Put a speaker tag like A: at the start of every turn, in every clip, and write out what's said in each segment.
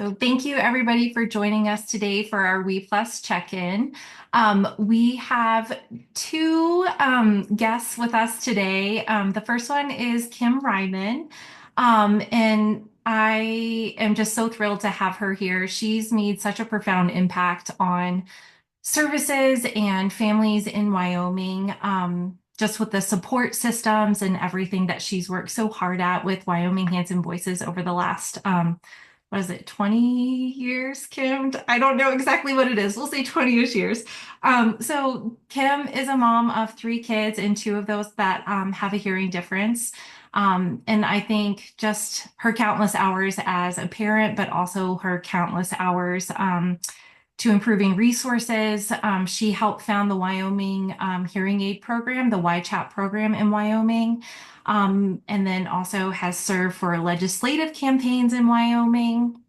A: So thank you everybody for joining us today for our We Plus check-in. We have two guests with us today. The first one is Kim Reimann, and I am just so thrilled to have her here. She's made such a profound impact on services and families in Wyoming, just with the support systems and everything that she's worked so hard at with Wyoming Hands and Voices over the last what is it, 20 years, Kim? I don't know exactly what it is. We'll say 20-ish years. So Kim is a mom of three kids, and two of those that have a hearing difference. And I think just her countless hours as a parent, but also her countless hours to improving resources. She helped found the Wyoming Hearing Aid Program, the WEII program in Wyoming, and then also has served for legislative campaigns in Wyoming.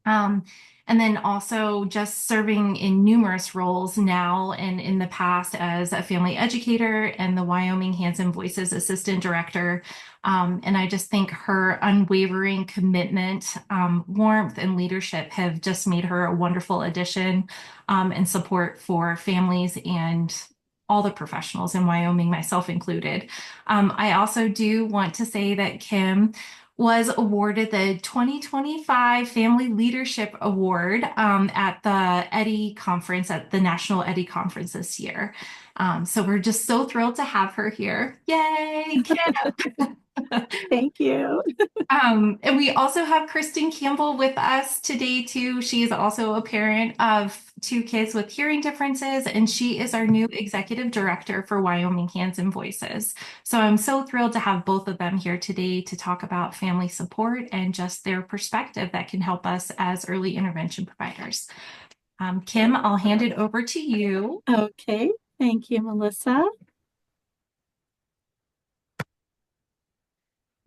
A: Um, and then also just serving in numerous roles now and in the past as a family educator and the Wyoming Hands and Voices Assistant Director. And I just think her unwavering commitment, warmth, and leadership have just made her a wonderful addition and support for families and all the professionals in Wyoming, myself included. I also do want to say that Kim was awarded the 2025 Family Leadership Award at the WEII conference, at the National WEII conference this year. So we're just so thrilled to have her here. Yay, Kim!
B: Thank you.
A: And we also have Kristen Campbell with us today too. She is also a parent of two kids with hearing differences, and she is our new executive director for Wyoming Hands and Voices. So I'm so thrilled to have both of them here today to talk about family support and just their perspective that can help us as early intervention providers. Kim, I'll hand it over to you.
B: Okay. Thank you, Melissa.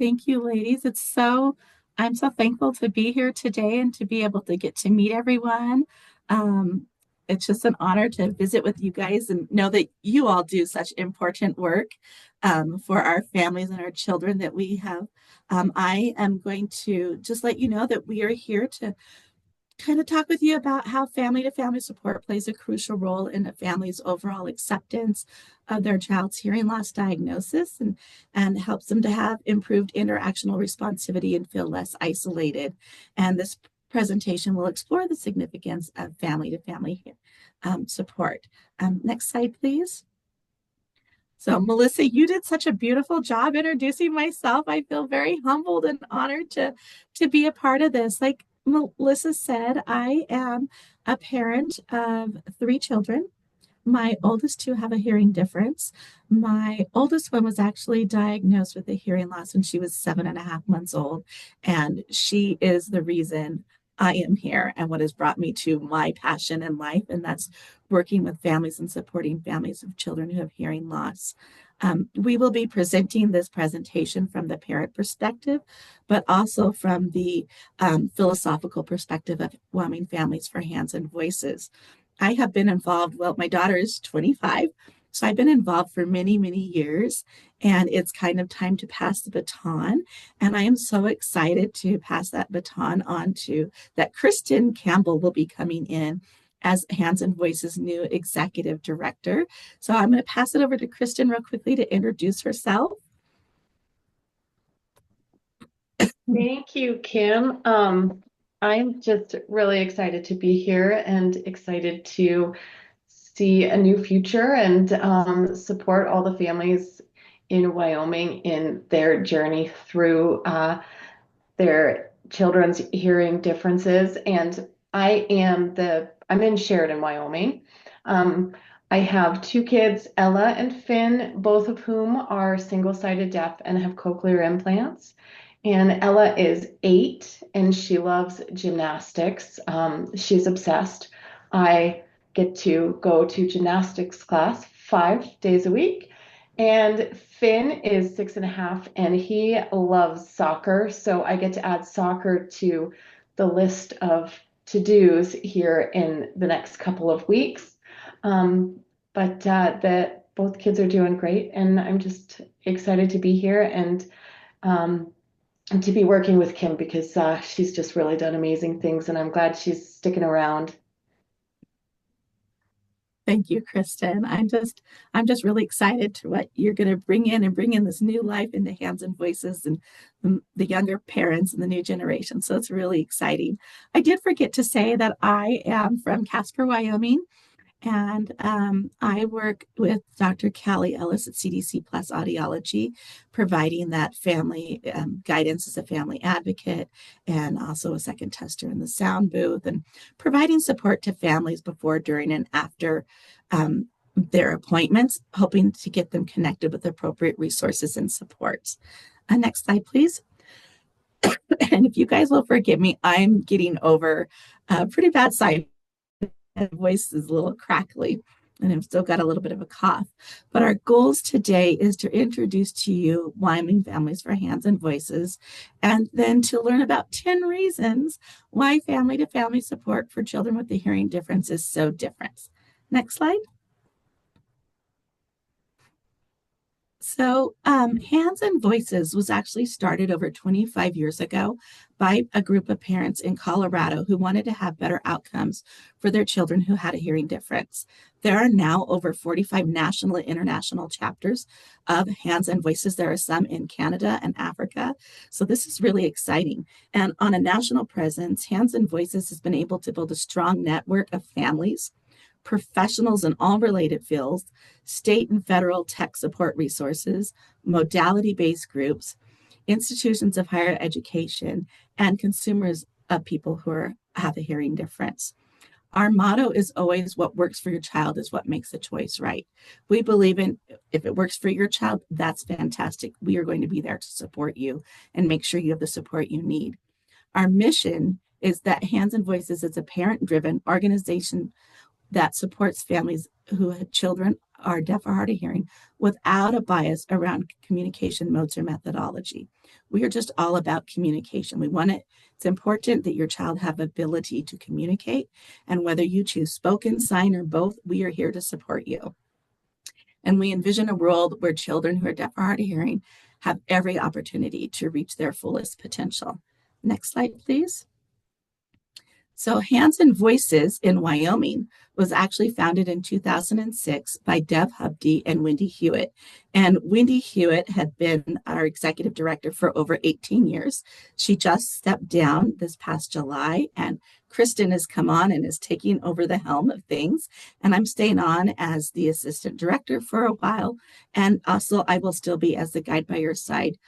B: Thank you, ladies. I'm so thankful to be here today and to be able to get to meet everyone. Um, it's just an honor to visit with you guys and know that you all do such important work for our families and our children that we have. I am going to just let you know that we are here to kind of talk with you about how family to family support plays a crucial role in a family's overall acceptance of their child's hearing loss diagnosis and helps them to have improved interactional responsivity and feel less isolated. And this presentation will explore the significance of family to family support. Next slide, please. So, Melissa, you did such a beautiful job introducing myself. I feel very humbled and honored to be a part of this. Like Melissa said, I am a parent of three children. My oldest two have a hearing difference. My oldest one was actually diagnosed with a hearing loss when she was 7.5 months old, and she is the reason I am here and what has brought me to my passion in life, and that's working with families and supporting families of children who have hearing loss. We will be presenting this presentation from the parent perspective, but also from the philosophical perspective of Wyoming Families for Hands and Voices. I have been involved, well, my daughter is 25, so I've been involved for many, many years, and it's kind of time to pass the baton. And I am so excited to pass that baton on to that Kristen Campbell will be coming in as Hands and Voices' new executive director. So I'm going to pass it over to Kristen real quickly to introduce herself.
C: Thank you, Kim. I'm just really excited to be here and excited to see a new future and support all the families in Wyoming in their journey through their children's hearing differences. And I'm in Sheridan, Wyoming. I have two kids, Ella and Finn, both of whom are single-sided deaf and have cochlear implants. And Ella is 8 and she loves gymnastics. She's obsessed. I get to go to gymnastics class 5 days a week. And Finn is 6.5 and he loves soccer. So I get to add soccer to the list of to-dos here in the next couple of weeks. But both kids are doing great and I'm just excited to be here and to be working with Kim because she's just really done amazing things, and I'm glad she's sticking around.
B: Thank you, Kristen. I'm just really excited to what you're going to bring in and bring in this new life into Hands and Voices and the younger parents and the new generation. So it's really exciting. I did forget to say that I am from Casper, Wyoming, and I work with Dr. Callie Ellis at CDC Plus Audiology, providing that family guidance as a family advocate and also a second tester in the sound booth and providing support to families before, during, and after their appointments, hoping to get them connected with appropriate resources and supports. Next slide, please. And if you guys will forgive me, I'm getting over a pretty bad sinus. My voice is a little crackly and I've still got a little bit of a cough. But our goals today is to introduce to you Wyoming Families for Hands and Voices, and then to learn about 10 reasons why family to family support for children with a hearing difference is so different. Next slide. So, Hands and Voices was actually started over 25 years ago by a group of parents in Colorado who wanted to have better outcomes for their children who had a hearing difference. There are now over 45 national and international chapters of Hands and Voices. There are some in Canada and Africa. So, this is really exciting. And on a national presence, Hands and Voices has been able to build a strong network of families, professionals in all related fields, state and federal tech support resources, modality-based groups, institutions of higher education, and consumers of people who have a hearing difference. Our motto is always what works for your child is what makes the choice right. We believe in if it works for your child, that's fantastic. We are going to be there to support you and make sure you have the support you need. Our mission is that Hands and Voices is a parent-driven organization that supports families who have children are deaf or hard of hearing without a bias around communication modes or methodology. We are just all about communication. It's important that your child have ability to communicate, and whether you choose spoken, sign, or both, we are here to support you. And we envision a world where children who are deaf or hard of hearing have every opportunity to reach their fullest potential. Next slide, please. So Hands and Voices in Wyoming was actually founded in 2006 by Deb Hubdy and Wendy Hewitt. And Wendy Hewitt had been our executive director for over 18 years. She just stepped down this past July, and Kristen has come on and is taking over the helm of things. And I'm staying on as the assistant director for a while. And also I will still be as the Guide by Your Side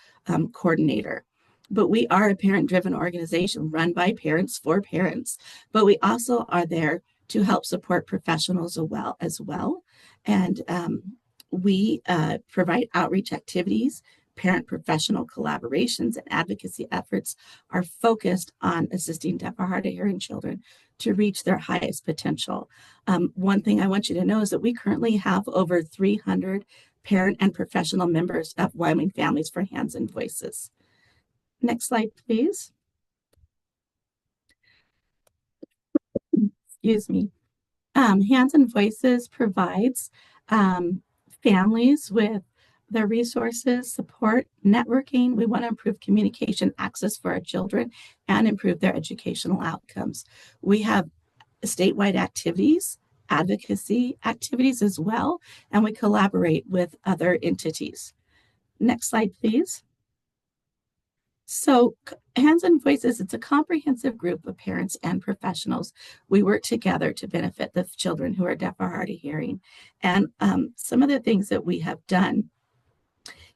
B: coordinator. But we are a parent-driven organization run by parents for parents. But we also are there to help support professionals as well. And we provide outreach activities, parent-professional collaborations, and advocacy efforts are focused on assisting deaf or hard of hearing children to reach their highest potential. One thing I want you to know is that we currently have over 300 parent and professional members of Wyoming Families for Hands and Voices. Next slide, please. Excuse me. Hands and Voices provides families with the resources, support, networking. We want to improve communication access for our children and improve their educational outcomes. We have statewide activities, advocacy activities as well, and we collaborate with other entities. Next slide, please. So Hands and Voices, it's a comprehensive group of parents and professionals. We work together to benefit the children who are deaf or hard of hearing. And some of the things that we have done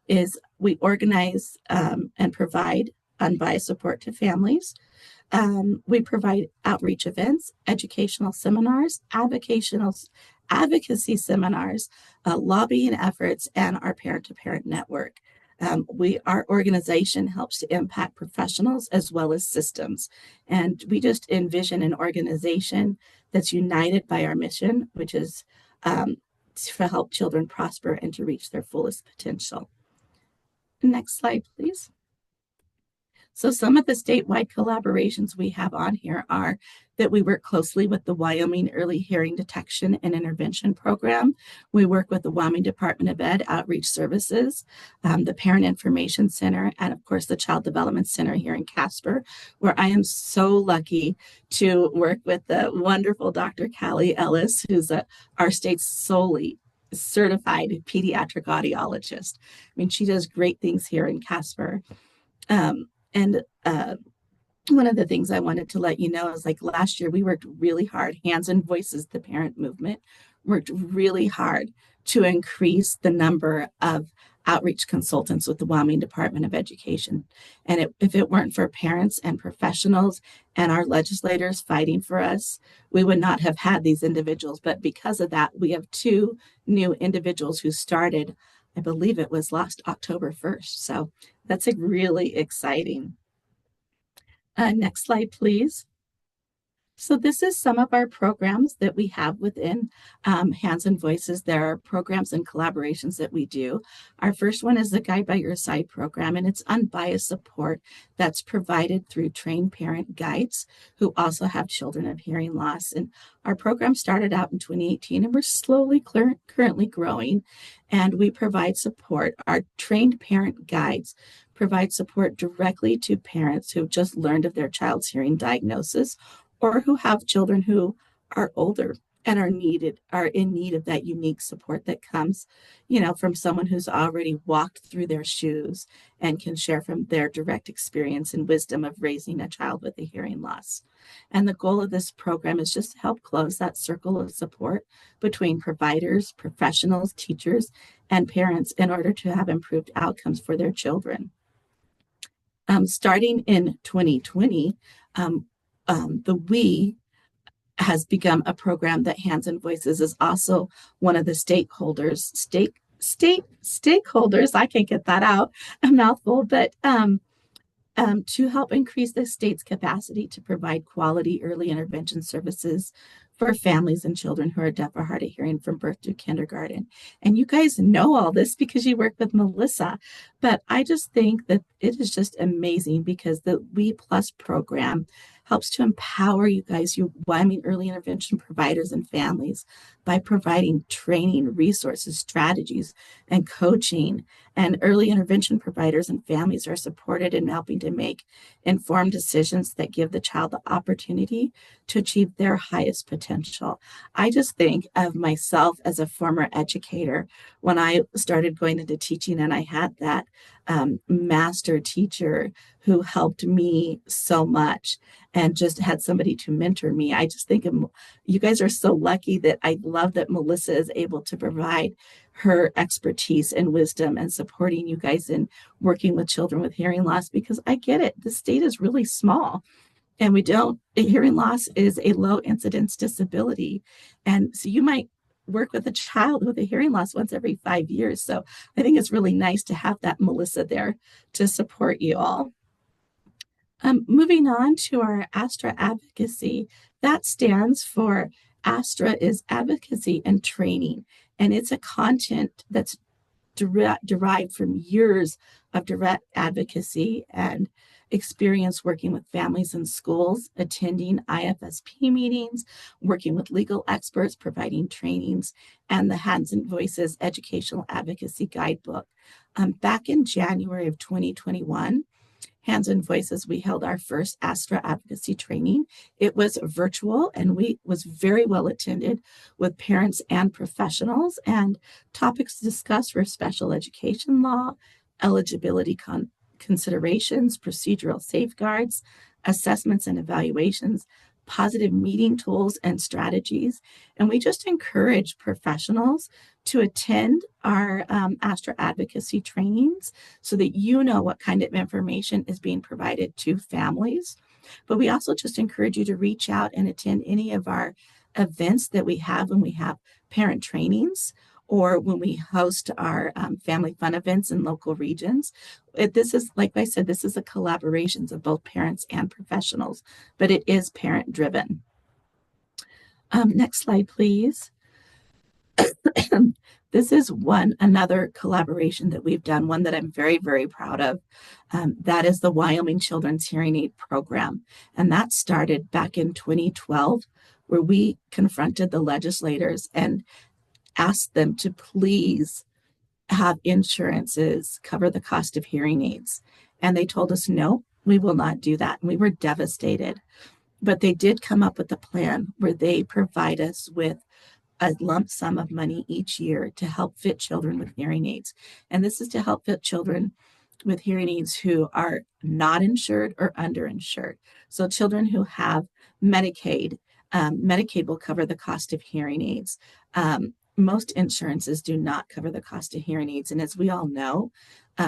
B: is we organize and provide unbiased support to families. We provide outreach events, educational seminars, advocacy seminars, lobbying efforts, and our parent-to-parent network. Our organization helps to impact professionals as well as systems. And we just envision an organization that's united by our mission, which is to help children prosper and to reach their fullest potential. Next slide, please. So some of the statewide collaborations we have on here are that we work closely with the Wyoming Early Hearing Detection and Intervention Program. We work with the Wyoming Department of Ed Outreach Services, the Parent Information Center, and of course the Child Development Center here in Casper, where I am so lucky to work with the wonderful Dr. Callie Ellis, who's our state's solely certified pediatric audiologist. I mean, she does great things here in Casper. And one of the things I wanted to let you know is like last year, we worked really hard. Hands and Voices, the parent movement, worked really hard to increase the number of outreach consultants with the Wyoming Department of Education. And if it weren't for parents and professionals and our legislators fighting for us, we would not have had these individuals. But because of that, we have 2 new individuals who started, I believe it was last October 1st. So that's really exciting. Next slide, please. So this is some of our programs that we have within Hands and Voices. There are programs and collaborations that we do. Our first one is the Guide by Your Side program, and it's unbiased support that's provided through trained parent guides who also have children of hearing loss. And our program started out in 2018, and we're slowly currently growing, and we provide support. Our trained parent guides provide support directly to parents who've just learned of their child's hearing diagnosis or who have children who are older and are in need of that unique support that comes, from someone who's already walked through their shoes and can share from their direct experience and wisdom of raising a child with a hearing loss. And the goal of this program is just to help close that circle of support between providers, professionals, teachers, and parents in order to have improved outcomes for their children. Starting in 2020, the WEII has become a program that Hands and Voices is also one of the stakeholders. Stakeholders, I can't get that out, a mouthful, but to help increase the state's capacity to provide quality early intervention services for families and children who are deaf or hard of hearing from birth to kindergarten. And you guys know all this because you work with Melissa, but I just think that it is just amazing because the WE Plus program helps to empower you guys, you Wyoming early intervention providers and families, by providing training, resources, strategies, and coaching. And early intervention providers and families are supported in helping to make informed decisions that give the child the opportunity to achieve their highest potential. I just think of myself as a former educator when I started going into teaching, and I had that master teacher who helped me so much and just had somebody to mentor me. I just think you guys are so lucky that I love that Melissa is able to provide her expertise and wisdom and supporting you guys in working with children with hearing loss, because I get it. The state is really small and hearing loss is a low incidence disability. And so you might work with a child with a hearing loss once every 5 years. So I think it's really nice to have that Melissa there to support you all. Moving on to our ASTRA advocacy, that stands for ASTRA is advocacy and training, and it's a content that's derived from years of direct advocacy and experience working with families in schools, attending IFSP meetings, working with legal experts, providing trainings, and the Hands and Voices Educational Advocacy Guidebook. Back in January of 2021, Hands and Voices, we held our first ASTRA advocacy training. It was virtual and was very well attended with parents and professionals, and topics discussed were special education law, eligibility considerations, procedural safeguards, assessments and evaluations, positive meeting tools and strategies. And we just encourage professionals to attend our ASTRA advocacy trainings so that you know what kind of information is being provided to families. But we also just encourage you to reach out and attend any of our events that we have when we have parent trainings or when we host our family fun events in local regions. This is, like I said, this is a collaboration of both parents and professionals, but it is parent driven. Next slide, please. This is another collaboration that we've done, one that I'm very, very proud of. That is the Wyoming Children's Hearing Aid Program. And that started back in 2012, where we confronted the legislators and asked them to please have insurances cover the cost of hearing aids. And they told us, no, we will not do that. And we were devastated. But they did come up with a plan where they provide us with a lump sum of money each year to help fit children with hearing aids. And this is to help fit children with hearing aids who are not insured or underinsured. So children who have Medicaid, Medicaid will cover the cost of hearing aids. Most insurances do not cover the cost of hearing aids. And as we all know,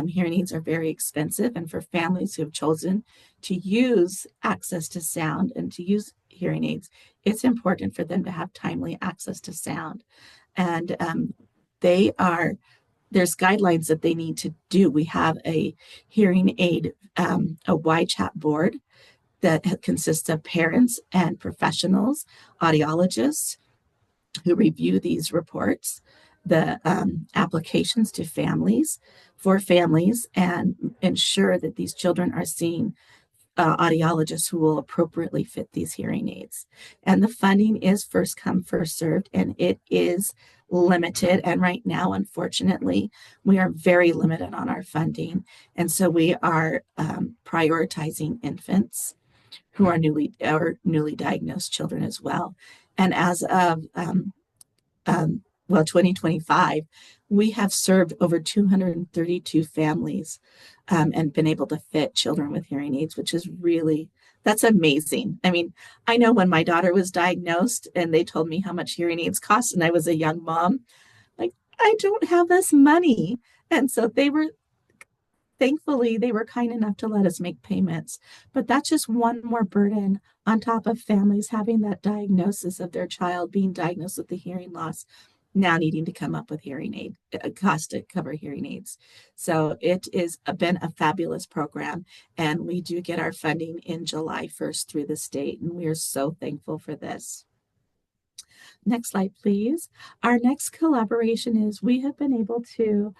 B: hearing aids are very expensive. And for families who have chosen to use access to sound and to use hearing aids, it's important for them to have timely access to sound. And there's guidelines that they need to do. We have a hearing aid, a WEII chat board that consists of parents and professionals, audiologists, who review these reports, the applications to families, for families, and ensure that these children are seeing audiologists who will appropriately fit these hearing aids. And the funding is first come, first served, and it is limited. And right now, unfortunately, we are very limited on our funding. And so we are prioritizing infants who are newly diagnosed children as well. And as of 2025, we have served over 232 families and been able to fit children with hearing aids, which is that's amazing. I mean, I know when my daughter was diagnosed and they told me how much hearing aids cost, and I was a young mom, like, I don't have this money. And so thankfully, they were kind enough to let us make payments. But that's just one more burden on top of families having that diagnosis of their child being diagnosed with the hearing loss, now needing to come up with hearing aid cost to cover hearing aids. So it has been a fabulous program, and we do get our funding in July 1st through the state, and we are so thankful for this. Next slide, please. Our next collaboration is we have been able to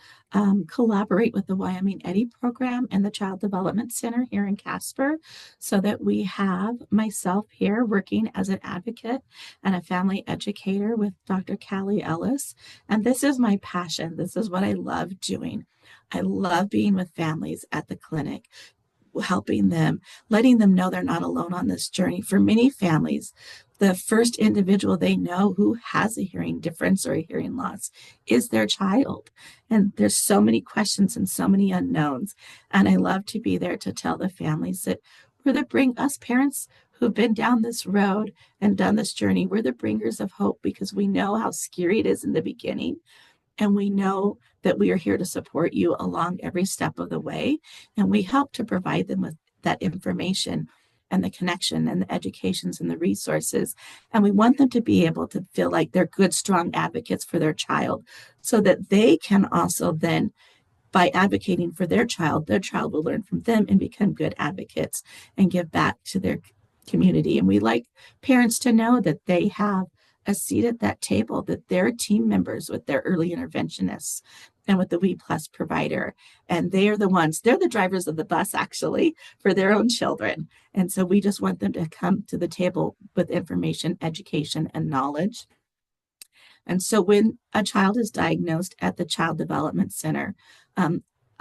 B: collaborate with the Wyoming WEII program and the Child Development Center here in Casper, so that we have myself here working as an advocate and a family educator with Dr. Callie Ellis. And this is my passion. This is what I love doing. I love being with families at the clinic, helping them, letting them know they're not alone on this journey. For many families, the first individual they know who has a hearing difference or a hearing loss is their child. And there's so many questions and so many unknowns. And I love to be there to tell the families that we're the bring us parents who've been down this road and done this journey. We're the bringers of hope, because we know how scary it is in the beginning. And we know that we are here to support you along every step of the way. And we help to provide them with that information and the connection and the educations and the resources. And we want them to be able to feel like they're good, strong advocates for their child, so that they can also then, by advocating for their child will learn from them and become good advocates and give back to their community. And we like parents to know that they have a seat at that table, that they're team members with their early interventionists and with the WEII Plus provider. And they're the drivers of the bus, actually, for their own children. And so we just want them to come to the table with information, education, and knowledge. And so when a child is diagnosed at the Child Development Center,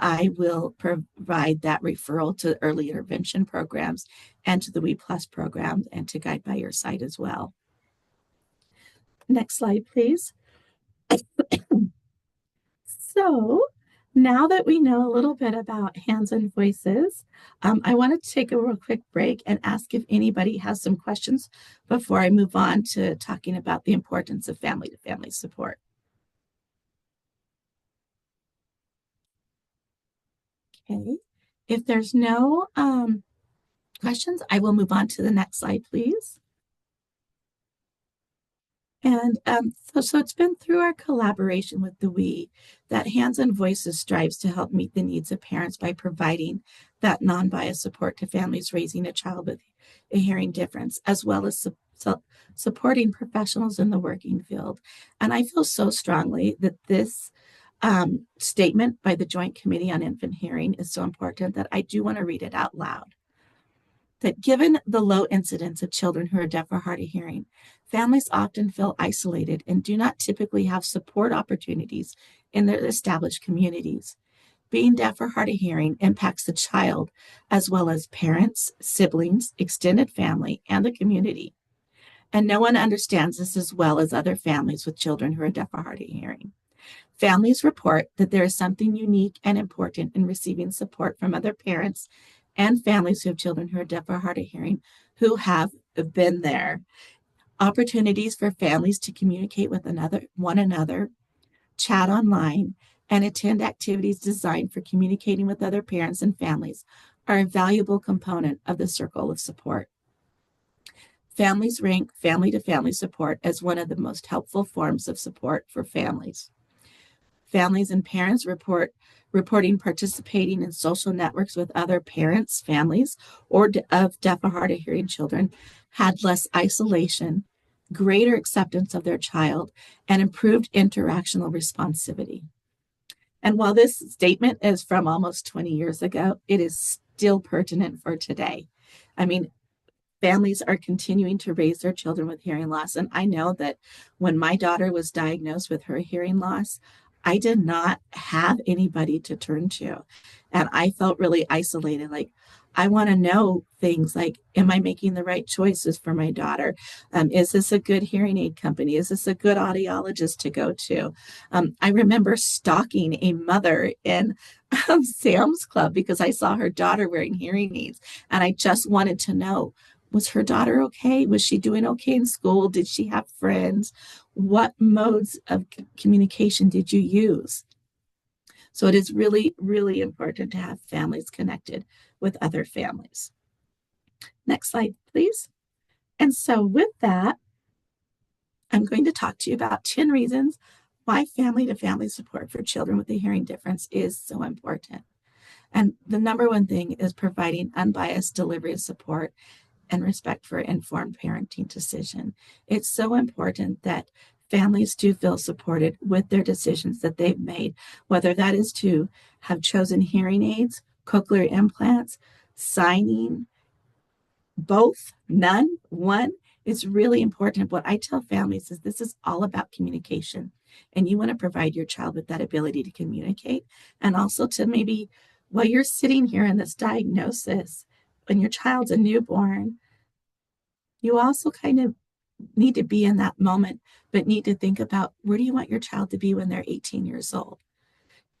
B: I will provide that referral to early intervention programs and to the WEII Plus program, and to Guide by Your Side as well. Next slide, please. So now that we know a little bit about Hands and Voices, I want to take a real quick break and ask if anybody has some questions before I move on to talking about the importance of family-to-family support. Okay, if there's no questions, I will move on to the next slide, please. And so it's been through our collaboration with the WEII that Hands and Voices strives to help meet the needs of parents by providing that non-biased support to families raising a child with a hearing difference, as well as supporting professionals in the working field. And I feel so strongly that this statement by the Joint Committee on Infant Hearing is so important that I do want to read it out loud. That given the low incidence of children who are deaf or hard of hearing, families often feel isolated and do not typically have support opportunities in their established communities. Being deaf or hard of hearing impacts the child as well as parents, siblings, extended family, and the community. And no one understands this as well as other families with children who are deaf or hard of hearing. Families report that there is something unique and important in receiving support from other parents and families who have children who are deaf or hard of hearing who have been there. Opportunities for families to communicate with one another, chat online, and attend activities designed for communicating with other parents and families are a valuable component of the circle of support. Families rank family-to-family support as one of the most helpful forms of support for families. Families and parents reporting participating in social networks with other parents, families, or of deaf or hard of hearing children had less isolation, greater acceptance of their child, and improved interactional responsivity. And while this statement is from almost 20 years ago, it is still pertinent for today. I mean, families are continuing to raise their children with hearing loss. And I know that when my daughter was diagnosed with her hearing loss, I did not have anybody to turn to. And I felt really isolated. Like, I want to know things like, am I making the right choices for my daughter? Is this a good hearing aid company? Is this a good audiologist to go to? I remember stalking a mother in Sam's Club because I saw her daughter wearing hearing aids. And I just wanted to know, was her daughter okay? Was she doing okay in school? Did she have friends? What modes of communication did you use? So it is really, really important to have families connected with other families. Next slide, please. And so with that, I'm going to talk to you about 10 reasons why family-to-family support for children with a hearing difference is so important. And the number one thing is providing unbiased delivery of support and respect for informed parenting decision. It's so important that families do feel supported with their decisions that they've made, whether that is to have chosen hearing aids, cochlear implants, signing, both, none, one. It's really important. What I tell families is this is all about communication. And you want to provide your child with that ability to communicate and also to maybe, while you're sitting here in this diagnosis, when your child's a newborn, you also kind of need to be in that moment, but need to think about, where do you want your child to be when they're 18 years old?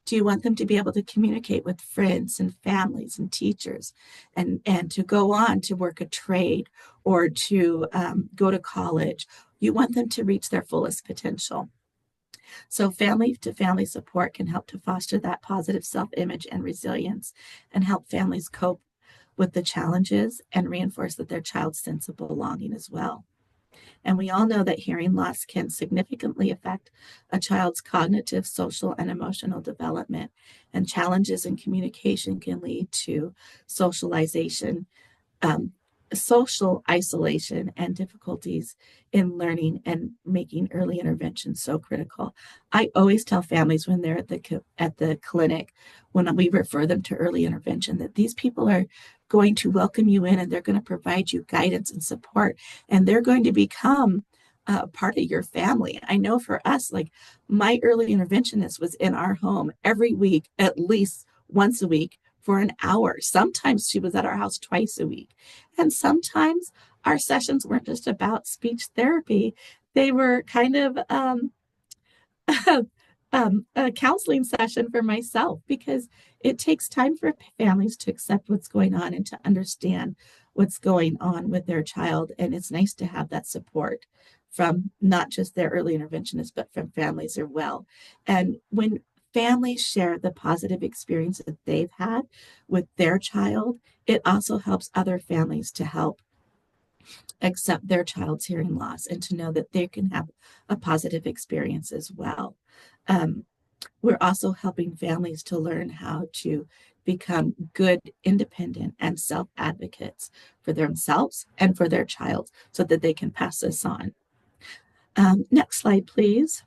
B: Do you want them to be able to communicate with friends and families and teachers and to go on to work a trade or to go to college? You want them to reach their fullest potential. So family to family support can help to foster that positive self-image and resilience and help families cope with the challenges and reinforce that their child's sense of belonging as well. And we all know that hearing loss can significantly affect a child's cognitive, social, and emotional development. And challenges in communication can lead to socialization, social isolation, and difficulties in learning and making early intervention so critical. I always tell families when they're at the clinic, when we refer them to early intervention, that these people are going to welcome you in and they're going to provide you guidance and support, and they're going to become part of your family. I know for us, like, my early interventionist was in our home every week, at least once a week, for an hour. Sometimes she was at our house twice a week. And sometimes our sessions weren't just about speech therapy. They were kind of a counseling session for myself, because it takes time for families to accept what's going on and to understand what's going on with their child. And it's nice to have that support from not just their early interventionists, but from families as well. And when families share the positive experience that they've had with their child, it also helps other families to help accept their child's hearing loss and to know that they can have a positive experience as well. We're also helping families to learn how to become good, independent, and self advocates for themselves and for their child so that they can pass this on. Next slide, please.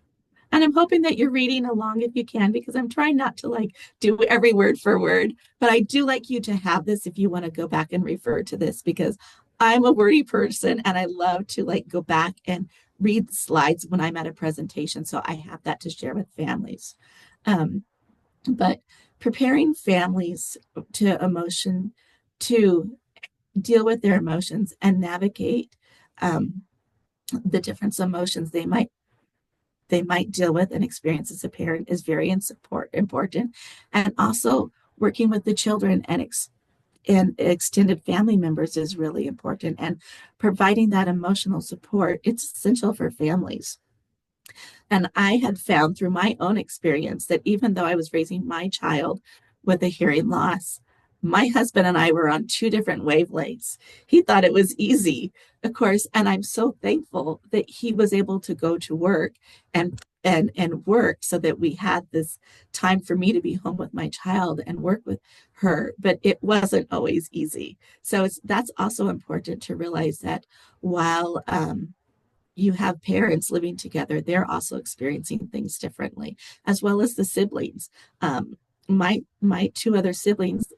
B: And I'm hoping that you're reading along if you can, because I'm trying not to like do every word for word, but I do like you to have this if you want to go back and refer to this, because I'm a wordy person and I love to like go back and read slides when I'm at a presentation. So I have that to share with families. But preparing families to deal with their emotions and navigate the different emotions they might deal with and experience as a parent is very important. And also working with the children and extended family members is really important. And providing that emotional support, it's essential for families. And I had found through my own experience that even though I was raising my child with a hearing loss, my husband and I were on two different wavelengths. He thought it was easy, of course, and I'm so thankful that he was able to go to work and work so that we had this time for me to be home with my child and work with her. But it wasn't always easy. So that's also important to realize that while you have parents living together, they're also experiencing things differently, as well as the siblings. My two other siblings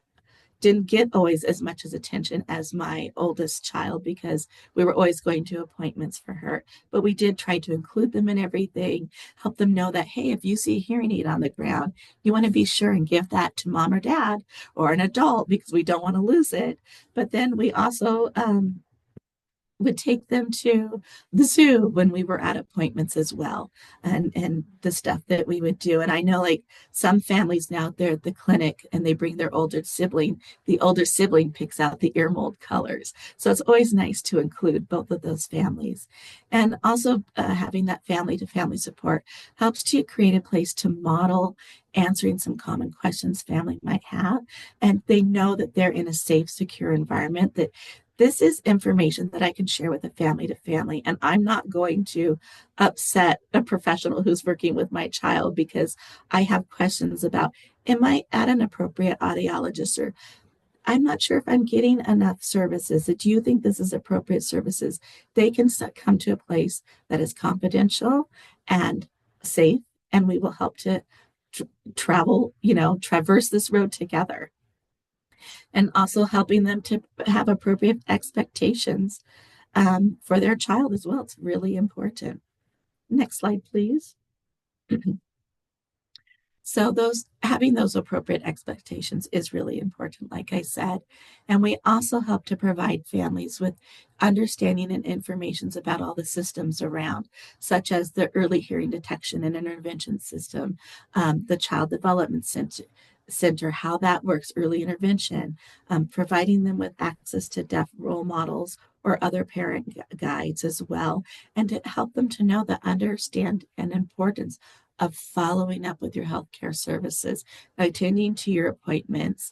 B: didn't get always as much as attention as my oldest child because we were always going to appointments for her. But we did try to include them in everything, help them know that, hey, if you see a hearing aid on the ground, you want to be sure and give that to mom or dad or an adult because we don't want to lose it. But then we also would take them to the zoo when we were at appointments as well, and the stuff that we would do. And I know like some families now, they're at the clinic and they bring their older sibling. The older sibling picks out the ear mold colors, so it's always nice to include both of those families. And also having that family to family support helps to create a place to model answering some common questions family might have, and they know that they're in a safe, secure environment, that this is information that I can share with a family to family, and I'm not going to upset a professional who's working with my child because I have questions about, am I at an appropriate audiologist, or I'm not sure if I'm getting enough services. Do you think this is appropriate services? They can come to a place that is confidential and safe, and we will help to traverse this road together. And also helping them to have appropriate expectations for their child as well. It's really important. Next slide, please. So having those appropriate expectations is really important, like I said. And we also help to provide families with understanding and information about all the systems around, such as the early hearing detection and intervention system, the child development center, how that works, early intervention, providing them with access to deaf role models or other parent guides as well, and to help them to know the understand and importance of following up with your healthcare services, attending to your appointments,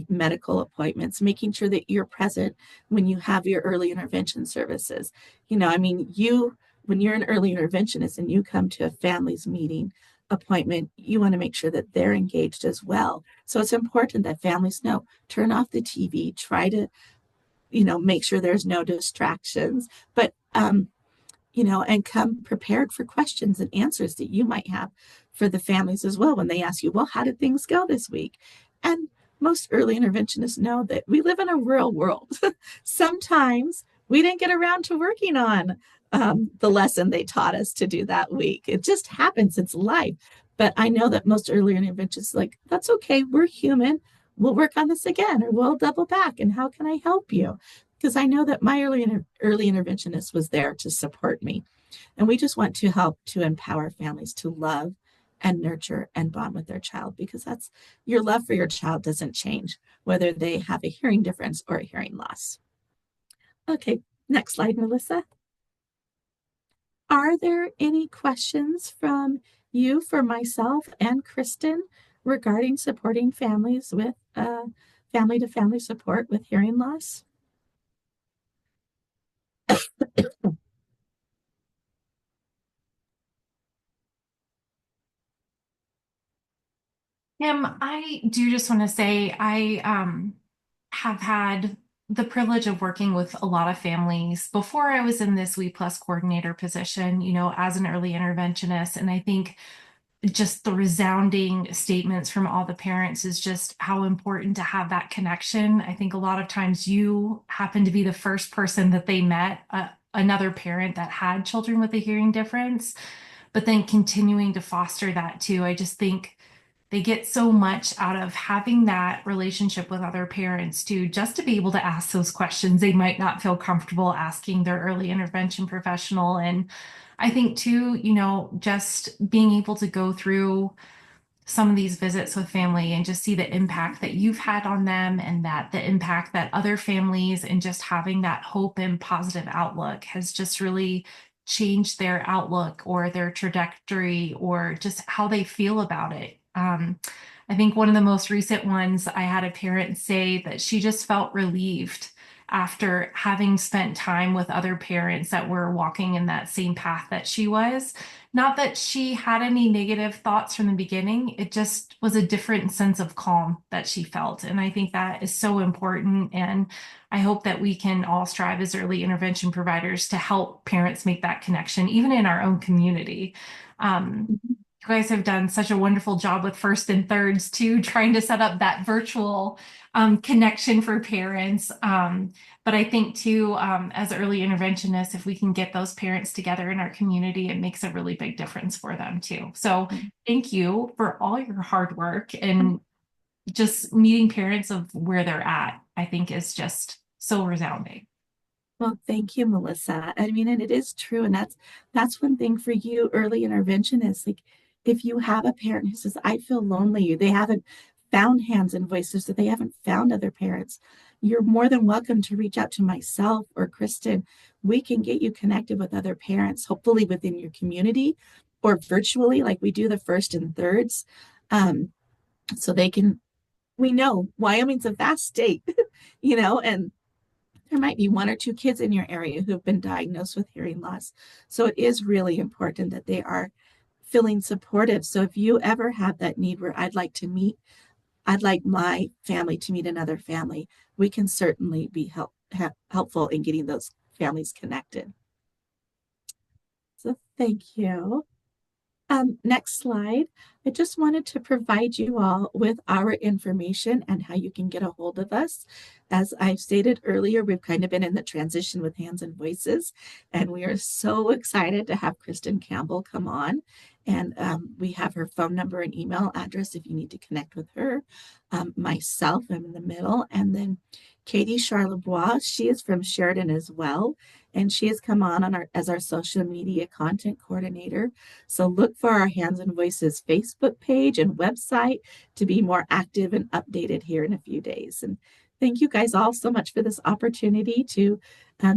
B: medical appointments, making sure that you're present when you have your early intervention services. When you're an early interventionist and you come to a family's meeting appointment, you want to make sure that they're engaged as well. So it's important that families know, turn off the TV, try to, make sure there's no distractions, but and come prepared for questions and answers that you might have for the families as well when they ask you, well, how did things go this week? And most early interventionists know that we live in a real world. Sometimes we didn't get around to working on the lesson they taught us to do that week. It just happens. It's life. But I know that most early interventionists like, that's okay. We're human. We'll work on this again, or we'll double back. And how can I help you? Because I know that my early interventionist was there to support me. And we just want to help to empower families to love and nurture and bond with their child, because that's your love for your child doesn't change whether they have a hearing difference or a hearing loss. Okay, next slide, Melissa. Are there any questions from you for myself and Kristen regarding supporting families with family to family support with hearing loss?
A: Kim, I do just want to say I have had the privilege of working with a lot of families before I was in this We Plus coordinator position, as an early interventionist. And I think just the resounding statements from all the parents is just how important to have that connection. I think a lot of times you happen to be the first person that they met, another parent that had children with a hearing difference, but then continuing to foster that too. I just think they get so much out of having that relationship with other parents too, just to be able to ask those questions they might not feel comfortable asking their early intervention professional. And I think too, just being able to go through some of these visits with family and just see the impact that you've had on them and that the impact that other families and just having that hope and positive outlook has just really changed their outlook or their trajectory or just how they feel about it. I think one of the most recent ones, I had a parent say that she just felt relieved after having spent time with other parents that were walking in that same path that she was. Not that she had any negative thoughts from the beginning, it just was a different sense of calm that she felt. And I think that is so important. And I hope that we can all strive as early intervention providers to help parents make that connection, even in our own community. You guys have done such a wonderful job with first and thirds too, trying to set up that virtual connection for parents. But I think too, as early interventionists, if we can get those parents together in our community, it makes a really big difference for them too. So thank you for all your hard work and just meeting parents of where they're at, I think is just so resounding.
B: Well, thank you, Melissa. I mean, and it is true, and that's one thing for you, early intervention is like if you have a parent who says, I feel lonely, they haven't found hands and voices, that they haven't found other parents, you're more than welcome to reach out to myself or Kristen. We can get you connected with other parents, hopefully within your community or virtually, like we do the first and thirds. So they can, we know Wyoming's a vast state, and there might be one or two kids in your area who have been diagnosed with hearing loss. So it is really important that they are feeling supportive. So if you ever have that need where I'd like my family to meet another family, we can certainly be helpful in getting those families connected. So thank you. Next slide. I just wanted to provide you all with our information and how you can get a hold of us. As I've stated earlier, we've kind of been in the transition with Hands and Voices, and we are so excited to have Kristen Campbell come on. And we have her phone number and email address if you need to connect with her. Myself, I'm in the middle, and then Katie Charlebois, she is from Sheridan as well, and she has come on as our social media content coordinator. So look for our Hands and Voices Facebook page and website to be more active and updated here in a few days. And thank you guys all so much for this opportunity to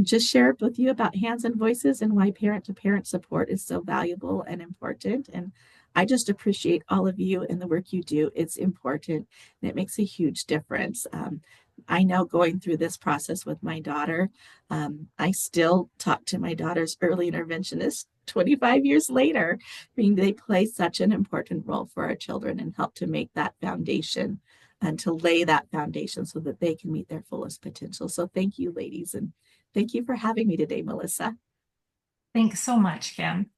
B: just share with you about Hands and Voices and why parent-to-parent support is so valuable and important. And I just appreciate all of you and the work you do. It's important and it makes a huge difference. I know going through this process with my daughter, I still talk to my daughter's early interventionist 25 years later. I mean, they play such an important role for our children and help to make that foundation and to lay that foundation so that they can meet their fullest potential. So thank you, ladies, and thank you for having me today, Melissa.
A: Thanks so much, Kim.